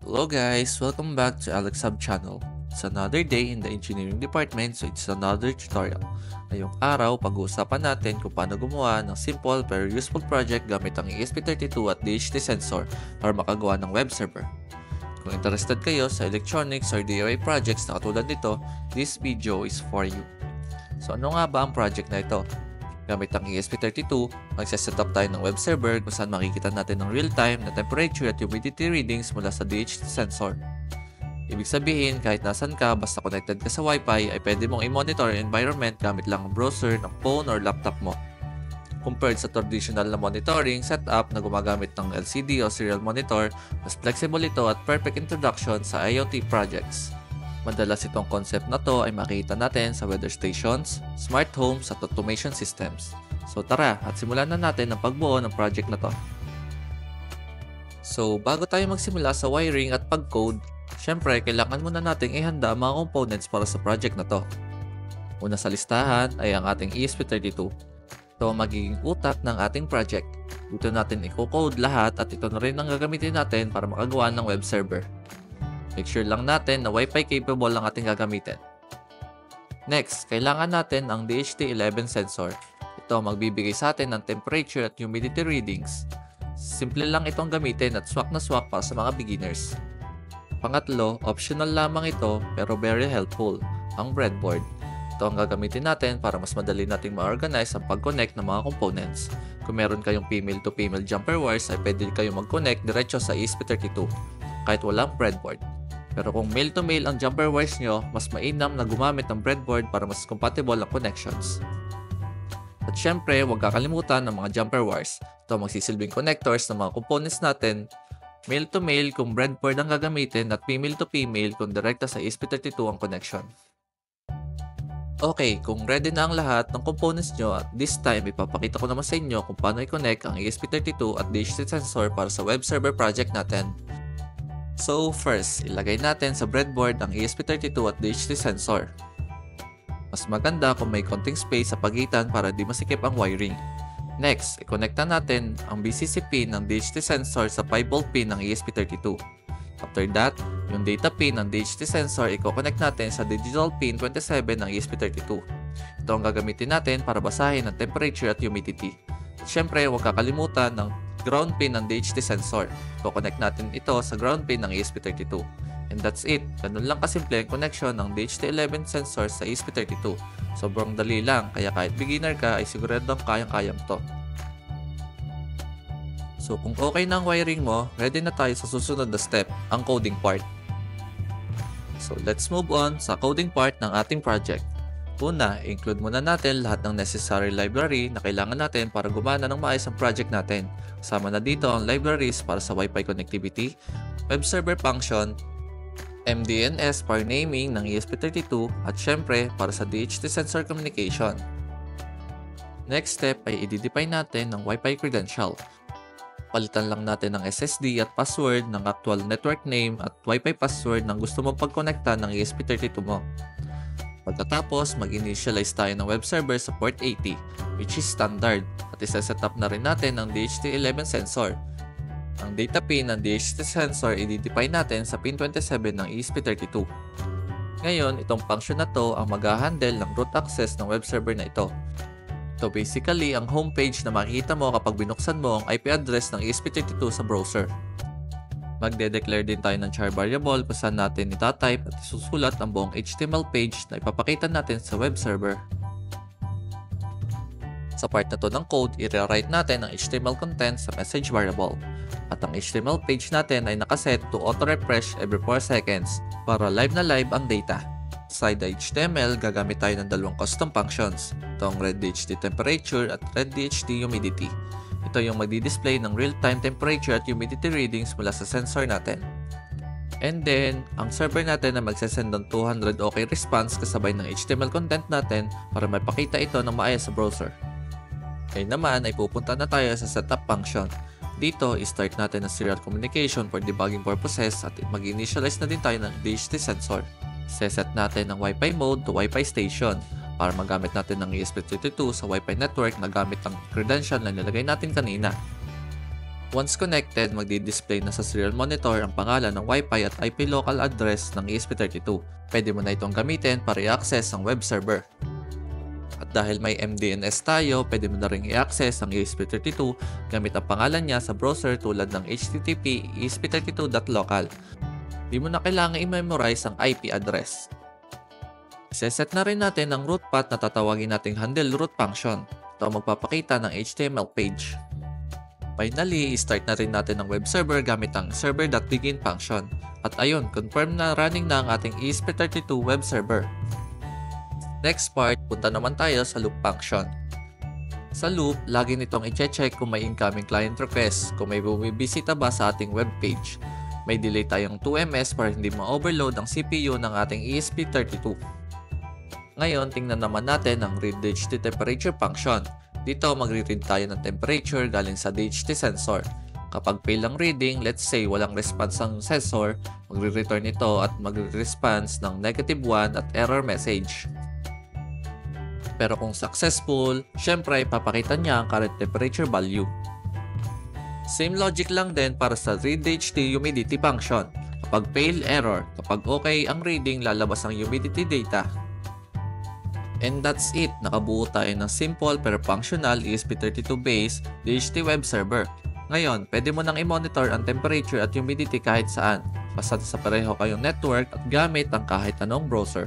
Hello guys! Welcome back to Alex Hub channel. It's another day in the engineering department, so it's another tutorial. Ngayong araw, pag-uusapan natin kung paano gumawa ng simple pero useful project gamit ang ESP32 at DHT sensor para makagawa ng web server. Kung interested kayo sa electronics or DIY projects na katulad nito, this video is for you. So ano nga ba ang project na ito? Gamit ang ESP32, magsaset up tayo ng web server kung saan makikita natin ng real-time na temperature at humidity readings mula sa DHT sensor. Ibig sabihin, kahit nasan ka, basta connected ka sa Wi-Fi, ay pwede mong i-monitor ang environment gamit lang ang browser ng phone or laptop mo. Compared sa traditional na monitoring setup na gumagamit ng LCD o serial monitor, mas flexible ito at perfect introduction sa IoT projects. Madalas itong concept na to ay makikita natin sa weather stations, smart homes at automation systems. So tara at simulan na natin ang pagbuo ng project na to. So bago tayo magsimula sa wiring at pag-code, syempre kailangan muna nating ihanda ang mga components para sa project na to. Una sa listahan ay ang ating ESP32. Ito ang magiging utak ng ating project. Dito natin i-code lahat at ito na rin ang gagamitin natin para makagawa ng web server. Make sure lang natin na Wi-Fi capable ang ating gagamitin. Next, kailangan natin ang DHT11 sensor. Ito ang magbibigay sa atin ng temperature at humidity readings. Simple lang itong gamitin at swak na swak para sa mga beginners. Pangatlo, optional lamang ito pero very helpful, ang breadboard. Ito ang gagamitin natin para mas madali nating ma-organize ang pag-connect ng mga components. Kung meron kayong female to female jumper wires ay pwede kayong mag-connect diretso sa ESP32 kahit walang breadboard. Pero kung male to male ang jumper wires nyo, mas mainam na gumamit ng breadboard para mas compatible ang connections. At syempre, huwag kakalimutan ng mga jumper wires. Ito magsisilbing connectors ng mga components natin. Male to male kung breadboard ang gagamitin at female to female kung direkta sa ESP32 ang connection. Okay, kung ready na ang lahat ng components nyo at this time ipapakita ko naman sa inyo kung paano i-connect ang ESP32 at DHT sensor para sa web server project natin. So first, ilagay natin sa breadboard ang ESP32 at DHT sensor. Mas maganda kung may konting space sa pagitan para di masikip ang wiring. Next, i-connect na natin ang BCC pin ng DHT sensor sa 5V pin ng ESP32. After that, yung data pin ng DHT sensor i-connect natin sa digital pin 27 ng ESP32. Ito ang gagamitin natin para basahin ang temperature at humidity. Siyempre, huwag kakalimutan ng ground pin ng DHT sensor. I-connect natin ito sa ground pin ng ESP32. And that's it. Ganun lang kasimple ang connection ng DHT11 sensor sa ESP32. Sobrang dali lang, kaya kahit beginner ka ay siguradong kayang-kayang to. So kung okay na ang wiring mo, ready na tayo sa susunod na step, ang coding part. So let's move on sa coding part ng ating project. Una, include muna natin lahat ng necessary library na kailangan natin para gumana ng maayos ang project natin. Kasama na dito ang libraries para sa Wi-Fi connectivity, web server function, MDNS para naming ng ESP32 at syempre para sa DHT sensor communication. Next step ay i-define natin ng Wi-Fi credential. Palitan lang natin ng SSD at password ng actual network name at Wi-Fi password ng gusto mong pagkonekta ng ESP32 mo. Pagkatapos, mag-initialize tayo ng web server sa port 80, which is standard, at isa-set up na rin natin ng DHT11 sensor. Ang data pin ng DHT sensor i-define natin sa pin 27 ng ESP32. Ngayon, itong function na to ang mag-handle ng root access ng web server na ito. Ito basically ang homepage na makikita mo kapag binuksan mo ang IP address ng ESP32 sa browser. Magde-declare din tayo ng char variable kung saan natin itatype at isusulat ang buong HTML page na ipapakita natin sa web server. Sa part na to ng code, i-rewrite natin ang HTML content sa message variable. At ang HTML page natin ay nakaset to auto-refresh every 4 seconds para live na live ang data. Side HTML, gagamit tayo ng dalawang custom functions. Ito ang reddht temperature at reddht humidity. Ito yung magdi-display ng real-time temperature at humidity readings mula sa sensor natin. And then, ang server natin na magsasend ng 200 OK response kasabay ng HTML content natin para mapakita ito ng maayos sa browser. Ngayon naman ay pupunta na tayo sa setup function. Dito, i-start natin ang serial communication for debugging purposes at mag-initialize na din tayo ng DHT sensor. Seset natin ang Wi-Fi mode to Wi-Fi station para magamit natin ng ESP32 sa Wi-Fi network na gamit ang credential na nilagay natin kanina. Once connected, magdi-display na sa serial monitor ang pangalan ng Wi-Fi at IP local address ng ESP32. Pwede mo na itong gamitin para i-access ang web server. At dahil may MDNS tayo, pwede mo na rin i-access ang ESP32 gamit ang pangalan niya sa browser tulad ng http esp32.local. Di mo na kailangan i-memorize ang IP address. Iseset na rin natin ang root path na tatawagin nating handle root function. Ito ang magpapakita ng HTML page. Finally, i-start na rin natin ang web server gamit ang server.begin function. At ayun, confirm na running na ang ating ESP32 web server. Next part, punta naman tayo sa loop function. Sa loop, lagi nitong i-check kung may incoming client request, kung may bumibisita ba sa ating web page. May delay tayong 2ms para hindi ma-overload ang CPU ng ating ESP32. Ngayon, tingnan naman natin ang read DHT temperature function. Dito, magre-read tayo ng temperature galing sa DHT sensor. Kapag fail ang reading, let's say walang response ang sensor, magre-return ito at magre-response ng -1 at error message. Pero kung successful, syempre papakita niya ang current temperature value. Same logic lang din para sa read DHT humidity function. Kapag fail, error. Kapag okay ang reading, lalabas ang humidity data. And that's it, nakabuo tayo ng simple pero functional ESP32 based DHT web server. Ngayon, pwede mo nang i-monitor ang temperature at humidity kahit saan, basta sa pareho kayong network at gamit ang kahit anong browser.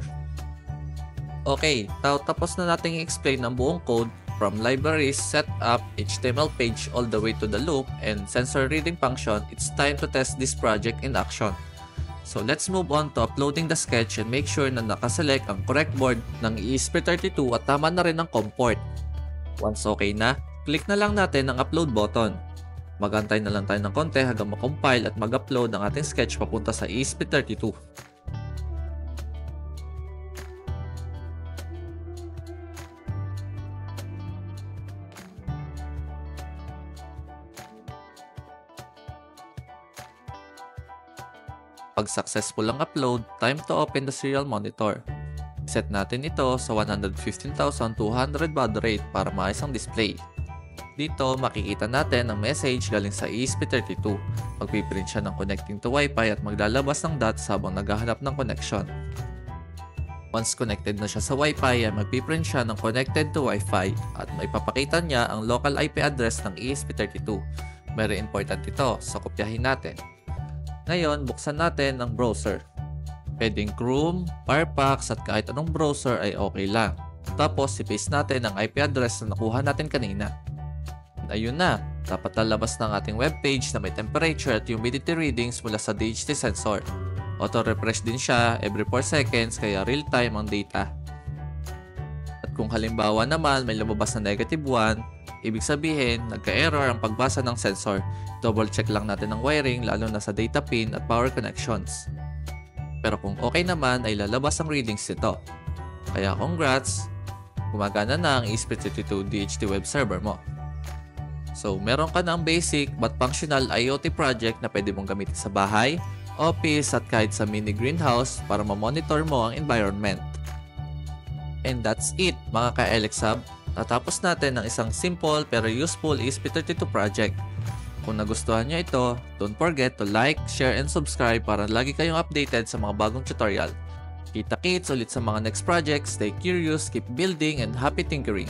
Okay, tapos na nating i-explain ang buong code from libraries, setup, HTML page all the way to the loop and sensor reading function. It's time to test this project in action. So let's move on to uploading the sketch and make sure na nakaselect ang correct board ng ESP32 at tama na rin ang COM port. Once okay na, click na lang natin ang upload button. Magantay na lang tayo ng konti hanggang makompile at mag-upload ang ating sketch papunta sa ESP32. Pag successful ang upload, time to open the serial monitor. Set natin ito sa 115,200 baud rate para maayos ang display. Dito, makikita natin ang message galing sa ESP32. Magpiprint siya ng connecting to Wi-Fi at maglalabas ng dots habang naghahanap ng connection. Once connected na siya sa Wi-Fi, ay magpiprint siya ng connected to Wi-Fi at maipapakita niya ang local IP address ng ESP32. Very important ito, so kopyahin natin. Ngayon, buksan natin ang browser. Pwedeng Chrome, Firefox at kahit anong browser ay okay lang. Tapos, i-paste natin ang IP address na nakuha natin kanina. Ayun na, dapat lalabas ng ating webpage na may temperature at humidity readings mula sa DHT sensor. Auto-refresh din siya every 4 seconds kaya real-time ang data. At kung halimbawa naman may lumabas na -1, ibig sabihin, nagka-error ang pagbasa ng sensor. Double check lang natin ang wiring lalo na sa data pin at power connections. Pero kung okay naman ay lalabas ang readings nito. Kaya congrats! Gumagana na ang ESP32 DHT web server mo. So meron ka na ang basic but functional IoT project na pwede mong gamitin sa bahay, office at kahit sa mini greenhouse para ma-monitor mo ang environment. And that's it mga ka-LXHub. Natapos natin ang isang simple pero useful ESP32 project. Kung nagustuhan nyo ito, don't forget to like, share, and subscribe para lagi kayong updated sa mga bagong tutorial. Kita-kits ulit sa mga next projects, stay curious, keep building, and happy tinkering!